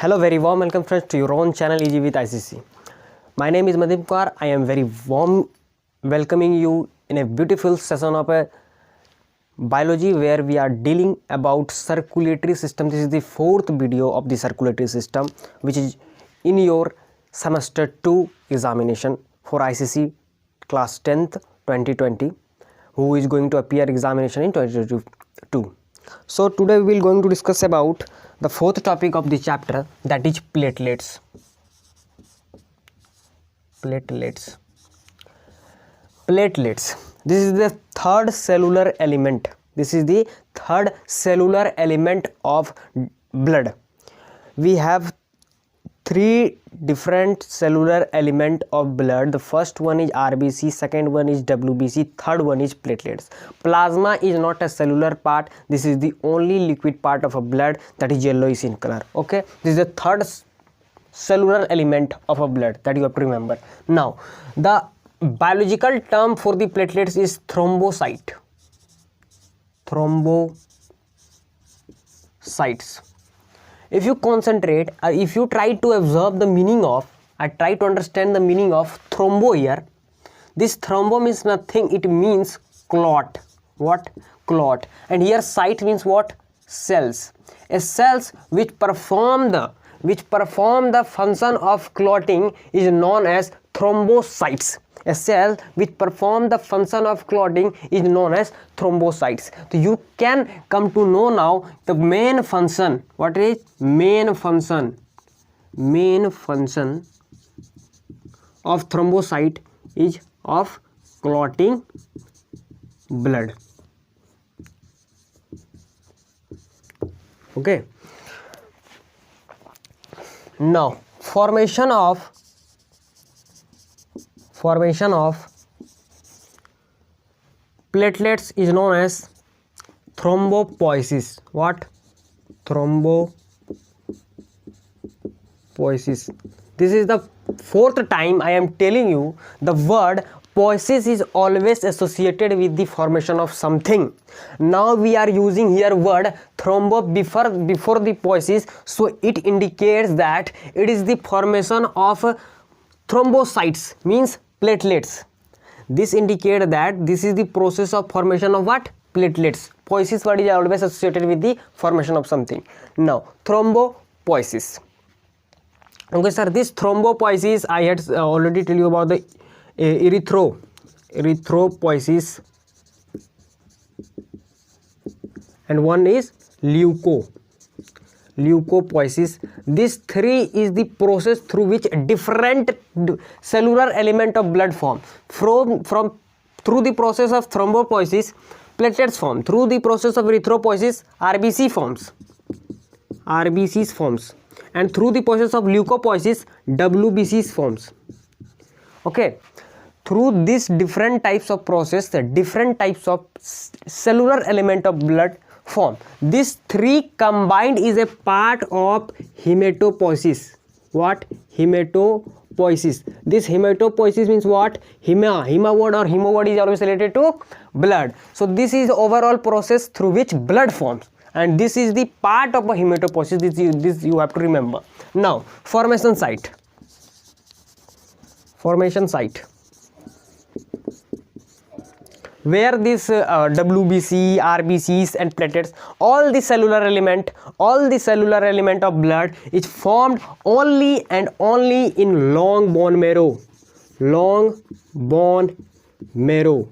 Hello, very warm welcome friends to your own channel EG with ICC. My name is Madhip Kaur. I am very warm welcoming you in a beautiful session of a biology where we are dealing about circulatory system. This is the fourth video of the circulatory system, which is in your semester 2 examination for ICC class 10th 2020, who is going to appear examination in 2022. So today we will going to discuss about the fourth topic of the chapter, that is platelets. Platelets. This is the third cellular element. This is the third cellular element of blood. We have three different cellular element of blood. The first one is RBC, second one is WBC, third one is platelets. Plasma is not a cellular part. This is the only liquid part of a blood that is yellowish in color. Okay, this is the third cellular element of a blood that you have to remember. Now the biological term for the platelets is thrombocyte. Thrombocytes. If you concentrate, if you try to observe the meaning of, try to understand the meaning of thrombo here. This thrombo means nothing, it means clot. What? Clot. And here cyte means what? Cells. A cells which perform the function of clotting is known as thrombocytes. A cell which perform the function of clotting is known as thrombocytes. So you can come to know now the main function. What is main function? Main function of thrombocyte is of clotting blood. Okay. Now formation of platelets is known as thrombopoiesis. What? Thrombopoiesis. This is the fourth time I am telling you the word poiesis is always associated with the formation of something. Now we are using here word thrombo before the poiesis, so it indicates that it is the formation of thrombocytes, means platelets. This indicates that this is the process of formation of what? Platelets. Poiesis word is always associated with the formation of something. Now thrombopoiesis. Okay sir, this thrombopoiesis I had already tell you about the erythropoiesis, and one is leucopoiesis. This three is the process through which different cellular element of blood form. Through the process of thrombopoiesis, platelets form. Through the process of erythropoiesis, RBCs forms, and through the process of leucopoiesis, WBCs forms. Okay, through these different types of process, the different types of cellular element of blood form. These three combined is a part of hematopoiesis. What? Hematopoiesis. This hematopoiesis means what? Hema word or hemo word is always related to blood. So this is overall process through which blood forms, and this is the part of a hematopoiesis. This you have to remember. Now formation site. Where this WBC, RBCs and platelets, all the cellular element of blood is formed only and only in long bone marrow.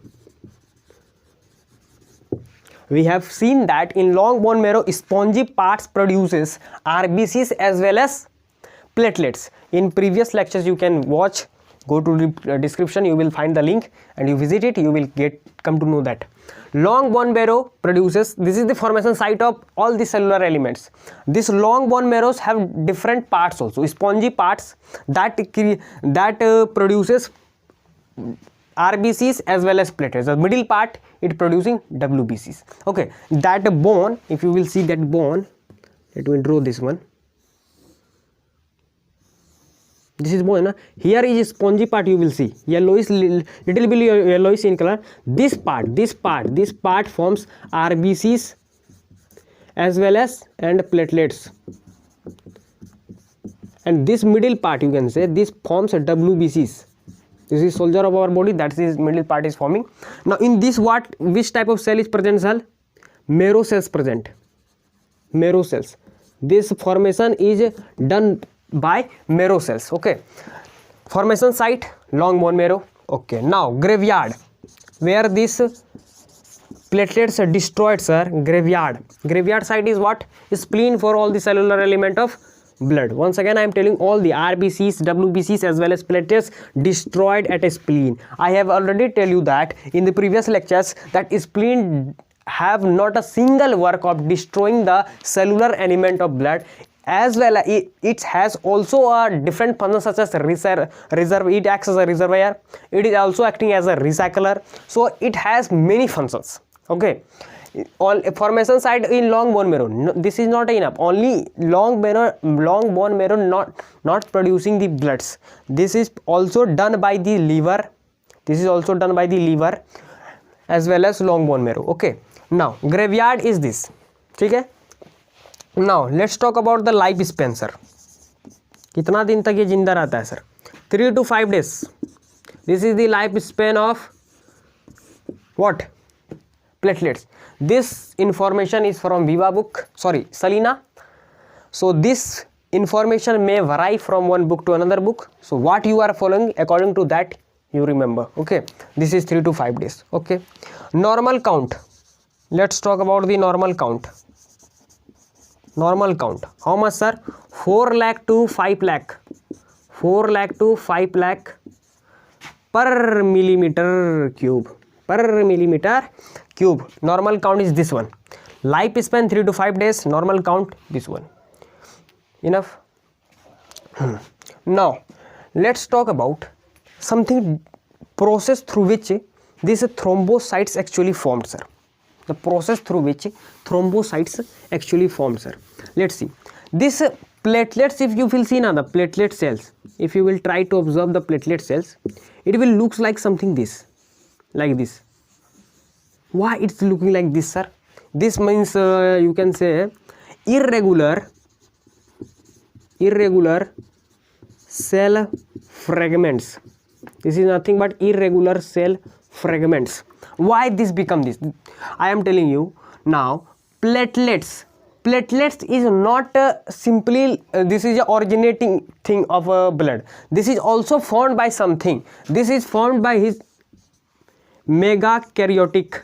We have seen that in long bone marrow, spongy parts produces RBCs as well as platelets. In previous lectures you can watch. Go to the description, you will find the link and you visit it, you will come to know that. Long bone marrow produces, this is the formation site of all the cellular elements. This long bone marrows have different parts also, spongy parts that produces RBCs as well as platelets. The middle part it producing WBCs. Okay, that bone, if you will see that bone, let me draw this one. This is bone. Here is a spongy part, you will see yellowish, little bit yellowish in color. This part forms RBCs as well as and platelets. and this middle part you can say this forms WBCs. This is soldier of our body, that is middle part is forming. Now in this which type of cell is present? Cell marrow cells present, marrow cells. This formation is done by marrow cells. Okay, formation site long bone marrow. Okay, now graveyard, where this platelets are destroyed, sir. Graveyard site is what? Spleen for all the cellular element of blood. Once again I am telling, all the RBCs, WBCs as well as platelets destroyed at a spleen. I have already tell you that in the previous lectures that spleen have not a single work of destroying the cellular element of blood, as well as it has also a different function such as reserve. It acts as a reservoir, it is also acting as a recycler, so it has many functions. Okay, all formation site in long bone marrow, no, this is not enough. Only long bone marrow not producing the bloods. This is also done by the liver. This is also done by the liver as well as long bone marrow. Okay, now graveyard is this. ठीक है, now let's talk about the life span, sir. कितना दिन तक ये जिंदा रहता है, sir? 3 to 5 days. This is the life span of what? Platelets. This information is from Viva book, sorry, Salina. So this information may vary from one book to another book. So what you are following, according to that you remember. Okay, this is 3 to 5 days. Okay, normal count. Let's talk about the normal count. Normal count, how much, sir? 4 lakh to 5 lakh. 4 lakh to 5 lakh per millimeter cube. Per millimeter cube. Normal count is this one. Life span 3 to 5 days. Normal count this one. Enough. Now let's talk about something, process through which these thrombocytes actually formed, sir. The process through which thrombocytes actually formed, sir. Let's see. This platelets, if you will see now the platelet cells, if you will try to observe the platelet cells, it will looks like something this, like this. Why it's looking like this, sir? This means you can say irregular cell fragments. This is nothing but irregular cell fragments. Why this become this? I am telling you now. Platelets is not simply this is a originating thing of blood. This is also formed by something. This is formed by his megakaryotic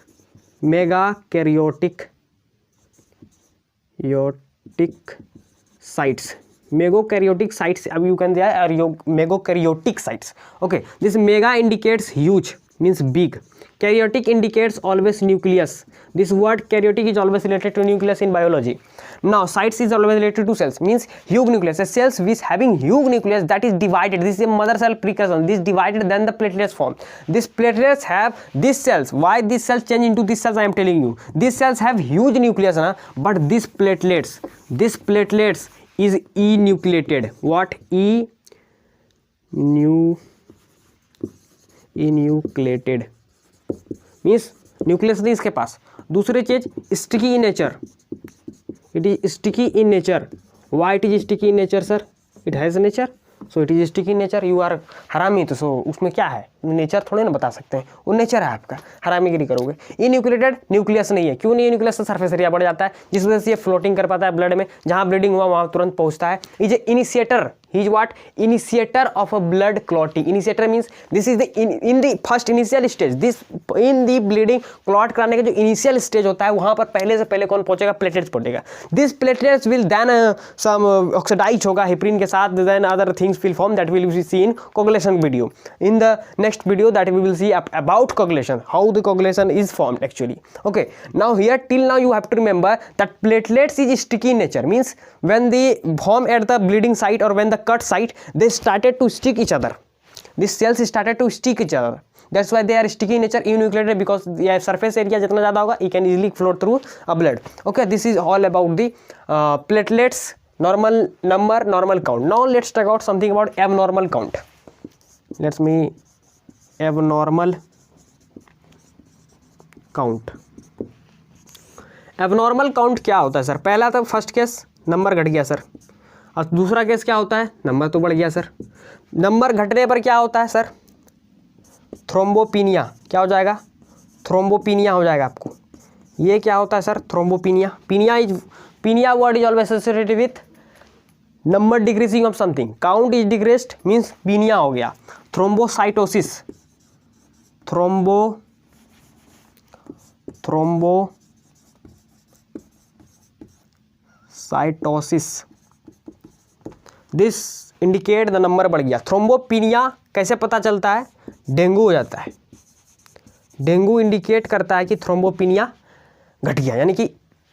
sites. Megakaryotic sites, you can say, are megakaryotic sites. Okay, this mega indicates huge, means big. Karyotic indicates always nucleus. This word karyotic is always related to nucleus in biology. Now sites is always related to cells, means huge nucleus. A cells which having huge nucleus, that is divided. This is a mother cell precursor. This divided, then the platelets form. These platelets have these cells. Why these cells change into these cells? I am telling you. These cells have huge nucleus, but these platelets is enucleated. What? Enucleated means nucleus नहीं इसके पास. दूसरी चीज sticky in nature. It is sticky in nature. Why it is sticky in nature, sir? It has a nature, so it is sticky in nature. You are हरामी, तो सो उसमें क्या है? Nature थोड़े ना बता सकते हैं, वो नेचर है आपका, हरामीगिरी करोगे. इन्यूक्लिएटेड न्यूक्लियस नहीं है. क्यों नहीं? न्यूक्लियस का सरफेस एरिया बढ़ जाता है, जिस वजह से ये फ्लोटिंग कर पाता है ब्लड में. जहां ब्लीडिंग हुआ वहां तुरंत पहुंचता है. Is initiator. He is what? Initiator of a blood clotting. Initiator means this is the in the first initial stage. This in the bleeding clot कराने का जो initial stage होता है, वहाँ पर पहले से पहले कौन पहुँचेगा? Platelets पहुँचेगा. This platelets will then some oxidize होगा heparin के साथ, then other things will form, that will be seen in coagulation video. In the next video that we will see about coagulation, how the coagulation is formed actually. Okay. Now here till now you have to remember that platelets is sticky in nature, means when they form at the bleeding site or when the cut site, they started to stick each other. These cells started to stick each other. That's why they are sticky in nature, enucleated, because their surface area जितना ज़्यादा होगा, it can easily float through a blood. Okay, this is all about the platelets, normal number, normal count. Now let's talk about something about abnormal count. Let's me abnormal count. Abnormal count क्या होता है sir? पहला तो first case number घट गया sir. और दूसरा case क्या होता है, नंबर तो बढ़ गया सर, नंबर घटने पर क्या होता है सर, थ्रोम्बोपिनिया, क्या हो जाएगा, थ्रोम्बोपिनिया हो जाएगा आपको। ये क्या होता है sir, thrombopenia. Penia word is always associated with number decreasing of something, count is decreased means penia हो गया। Thrombocytosis, thrombocytosis, this indicate the number बढ़ गया। थ्रोम्बोपिनिया कैसे पता चलता है, डेंगू हो जाता है, डेंगू इंडिकेट करता है कि थ्रोम्बोपिनिया घट गया, यानी कि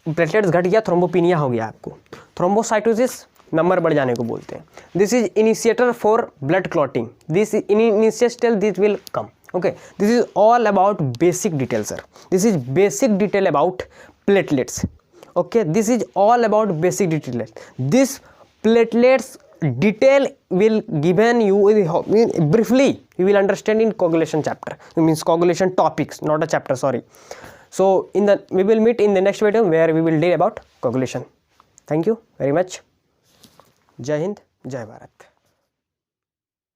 प्लेटलेट्स घट गया, थ्रोम्बोपिनिया हो गया आपको। थ्रोम्बोसाइटोसिस नंबर बढ़ जाने को बोलते हैं। This is initiator for blood clotting, this in initial this will come. Okay, this is all about basic detail sir, this is basic detail about platelets. Okay, this is all about basic detail, this platelets detail will given you briefly, you will understand in coagulation chapter, it means coagulation topics, not a chapter, sorry. So we will meet in the next video where we will deal about coagulation. Thank you very much. Jai Hind, Jai Bharat.